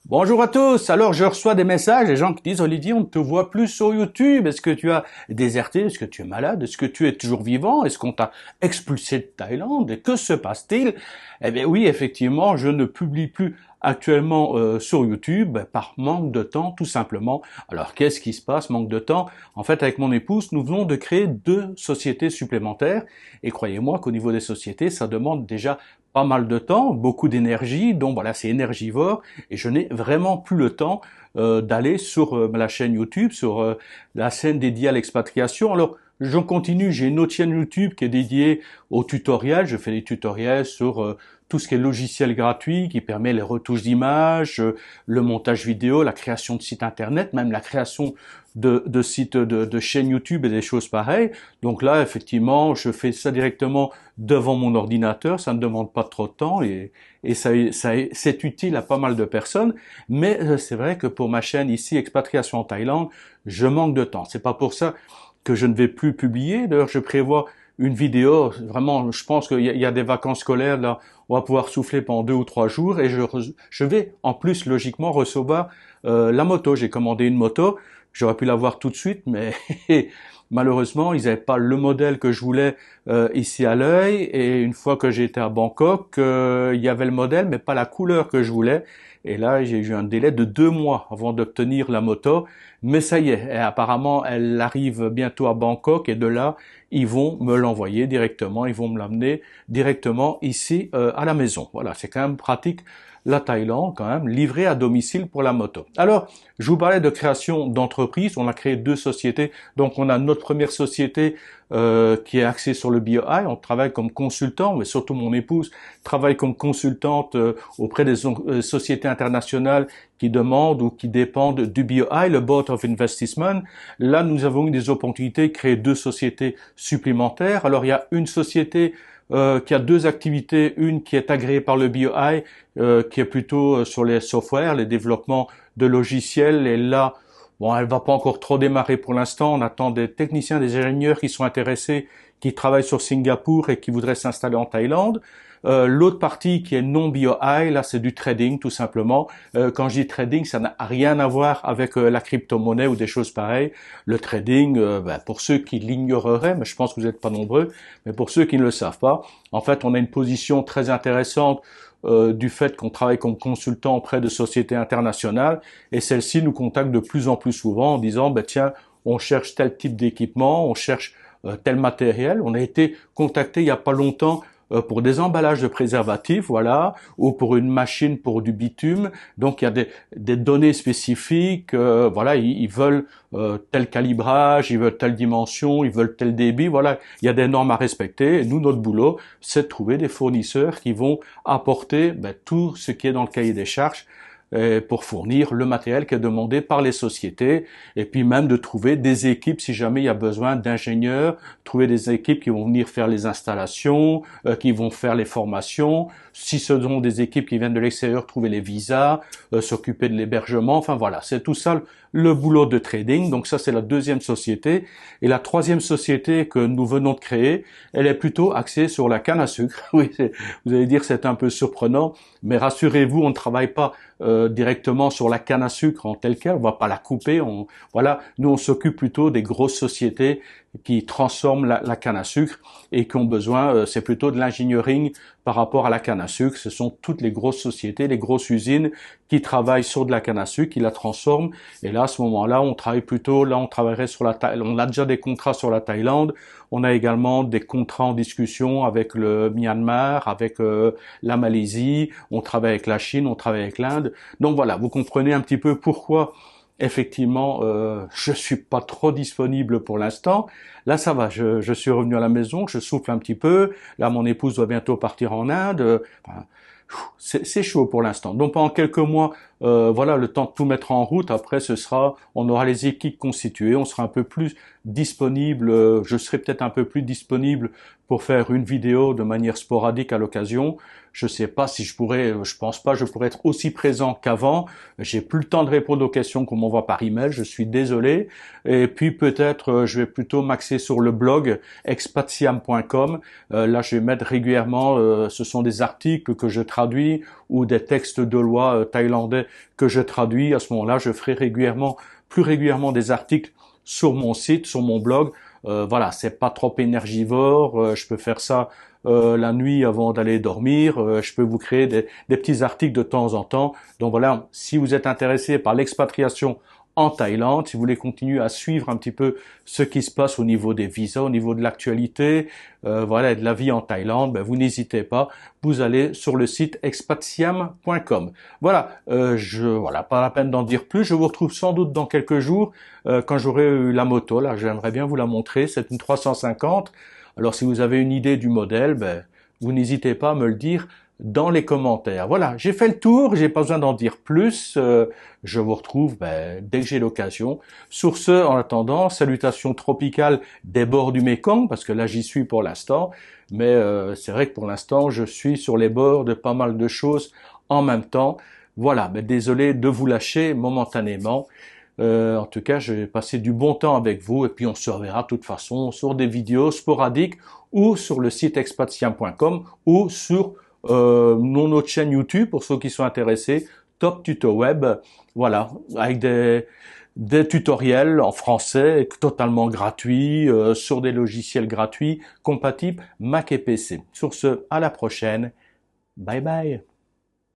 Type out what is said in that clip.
Bonjour à tous. Alors, je reçois des messages, des gens qui disent, Olivier, on ne te voit plus sur YouTube. Est-ce que tu as déserté? Est-ce que tu es malade? Est-ce que tu es toujours vivant? Est-ce qu'on t'a expulsé de Thaïlande? Et que se passe-t-il? Eh bien oui, effectivement, je ne publie plus actuellement sur YouTube par manque de temps, tout simplement. Alors, qu'est-ce qui se passe? Manque de temps. En fait, avec mon épouse, nous venons de créer 2 sociétés supplémentaires. Et croyez-moi qu'au niveau des sociétés, ça demande déjà pas mal de temps, beaucoup d'énergie, donc voilà, c'est énergivore, et je n'ai vraiment plus le temps d'aller sur la chaîne YouTube, sur la chaîne dédiée à l'expatriation. Alors, je continue, j'ai une autre chaîne YouTube qui est dédiée aux tutoriels, je fais des tutoriels sur tout ce qui est logiciel gratuit, qui permet les retouches d'images, le montage vidéo, la création de sites internet, même la création de sites de chaînes YouTube et des choses pareilles. Donc là, effectivement, je fais ça directement devant mon ordinateur, ça ne demande pas trop de temps et c'est utile à pas mal de personnes. Mais c'est vrai que pour ma chaîne ici, Expatriation en Thaïlande, je manque de temps. C'est pas pour ça que je ne vais plus publier. D'ailleurs, je prévois une vidéo. Vraiment, je pense qu'il y a des vacances scolaires là. On va pouvoir souffler pendant 2 ou 3 jours et je vais en plus logiquement recevoir la moto. J'ai commandé une moto. J'aurais pu l'avoir tout de suite, mais malheureusement, ils n'avaient pas le modèle que je voulais ici à l'œil. Et une fois que j'étais à Bangkok, il y avait le modèle, mais pas la couleur que je voulais. Et là, j'ai eu un délai de 2 mois avant d'obtenir la moto. Mais ça y est, et apparemment, elle arrive bientôt à Bangkok et de là, ils vont me l'envoyer directement, ils vont me l'amener directement ici à la maison. Voilà, c'est quand même pratique la Thaïlande quand même, livré à domicile pour la moto. Alors, je vous parlais de création d'entreprise, on a créé 2 sociétés, donc on a notre première société qui est axée sur le BioI, on travaille comme consultant, mais surtout mon épouse travaille comme consultante auprès des sociétés internationales qui demandent ou qui dépendent du BOI, le Board of Investment. Là, nous avons eu des opportunités de créer 2 sociétés supplémentaires. Alors, il y a une société qui a 2 activités, une qui est agréée par le BOI, qui est plutôt sur les softwares, les développements de logiciels, et là, bon, elle va pas encore trop démarrer pour l'instant. On attend des techniciens, des ingénieurs qui sont intéressés, qui travaillent sur Singapour et qui voudraient s'installer en Thaïlande. L'autre partie qui est non BOI, là c'est du trading tout simplement. Quand je dis trading, ça n'a rien à voir avec la crypto-monnaie ou des choses pareilles. Le trading, pour ceux qui l'ignoreraient, mais je pense que vous n'êtes pas nombreux, mais pour ceux qui ne le savent pas, en fait on a une position très intéressante du fait qu'on travaille comme consultant auprès de sociétés internationales et celles-ci nous contactent de plus en plus souvent en disant tiens, on cherche tel type d'équipement, on cherche tel matériel. On a été contacté il y a pas longtemps pour des emballages de préservatifs, voilà, ou pour une machine pour du bitume. Donc il y a des données spécifiques, voilà, ils veulent tel calibrage, ils veulent telle dimension, ils veulent tel débit, voilà, il y a des normes à respecter. Et nous, notre boulot, c'est de trouver des fournisseurs qui vont apporter tout ce qui est dans le cahier des charges pour fournir le matériel qui est demandé par les sociétés et puis même de trouver des équipes si jamais il y a besoin d'ingénieurs, trouver des équipes qui vont venir faire les installations, qui vont faire les formations, si ce sont des équipes qui viennent de l'extérieur, trouver les visas, s'occuper de l'hébergement, enfin voilà, c'est tout ça le boulot de trading. Donc ça c'est la 2e société et la 3e société que nous venons de créer, elle est plutôt axée sur la canne à sucre. Oui, vous allez dire c'est un peu surprenant, mais rassurez-vous, on ne travaille pas directement sur la canne à sucre en tel quel, on va pas la couper, voilà, nous on s'occupe plutôt des grosses sociétés qui transforment la canne à sucre et qui ont besoin, c'est plutôt de l'engineering par rapport à la canne à sucre. Ce sont toutes les grosses sociétés, les grosses usines qui travaillent sur de la canne à sucre, qui la transforment. Et là, à ce moment-là, on travaille plutôt, là, on travaillerait sur la Thaïlande. On a déjà des contrats sur la Thaïlande. On a également des contrats en discussion avec le Myanmar, avec la Malaisie. On travaille avec la Chine, on travaille avec l'Inde. Donc voilà, vous comprenez un petit peu pourquoi effectivement, je suis pas trop disponible pour l'instant. Là, ça va. Je suis revenu à la maison, je souffle un petit peu. Là, mon épouse doit bientôt partir en Inde. Enfin, c'est chaud pour l'instant. Donc pendant quelques mois, voilà, le temps de tout mettre en route. Après, on aura les équipes constituées, on sera un peu plus disponible. Je serai peut-être un peu plus disponible pour faire une vidéo de manière sporadique à l'occasion. Je sais pas si je pense pas, je pourrais être aussi présent qu'avant. J'ai plus le temps de répondre aux questions qu'on m'envoie par email, je suis désolé. Et puis peut-être, je vais plutôt m'axer sur le blog expatssiam.com. Là, je vais mettre régulièrement, ce sont des articles que je traduis ou des textes de loi thaïlandais que je traduis. À ce moment-là, je ferai plus régulièrement des articles sur mon site, sur mon blog. Voilà, c'est pas trop énergivore. Je peux faire ça la nuit avant d'aller dormir. Je peux vous créer des petits articles de temps en temps. Donc voilà, si vous êtes intéressé par l'expatriation en Thaïlande, si vous voulez continuer à suivre un petit peu ce qui se passe au niveau des visas, au niveau de l'actualité, voilà, de la vie en Thaïlande, ben vous n'hésitez pas, vous allez sur le site expatsiam.com. Voilà, voilà, pas la peine d'en dire plus. Je vous retrouve sans doute dans quelques jours quand j'aurai eu la moto. Là, j'aimerais bien vous la montrer. C'est une 350. Alors, si vous avez une idée du modèle, ben vous n'hésitez pas à me le dire dans les commentaires. Voilà, j'ai fait le tour, j'ai pas besoin d'en dire plus. Je vous retrouve dès que j'ai l'occasion. Sur ce, en attendant, salutations tropicales des bords du Mékong, parce que là j'y suis pour l'instant. Mais c'est vrai que pour l'instant, je suis sur les bords de pas mal de choses en même temps. Voilà, mais désolé de vous lâcher momentanément. En tout cas, je vais passer du bon temps avec vous et puis on se reverra de toute façon sur des vidéos sporadiques ou sur le site expatsiam.com ou sur notre chaîne YouTube pour ceux qui sont intéressés, Top Tuto Web, voilà, avec des tutoriels en français totalement gratuits, sur des logiciels gratuits, compatibles Mac et PC. Sur ce, à la prochaine, bye bye.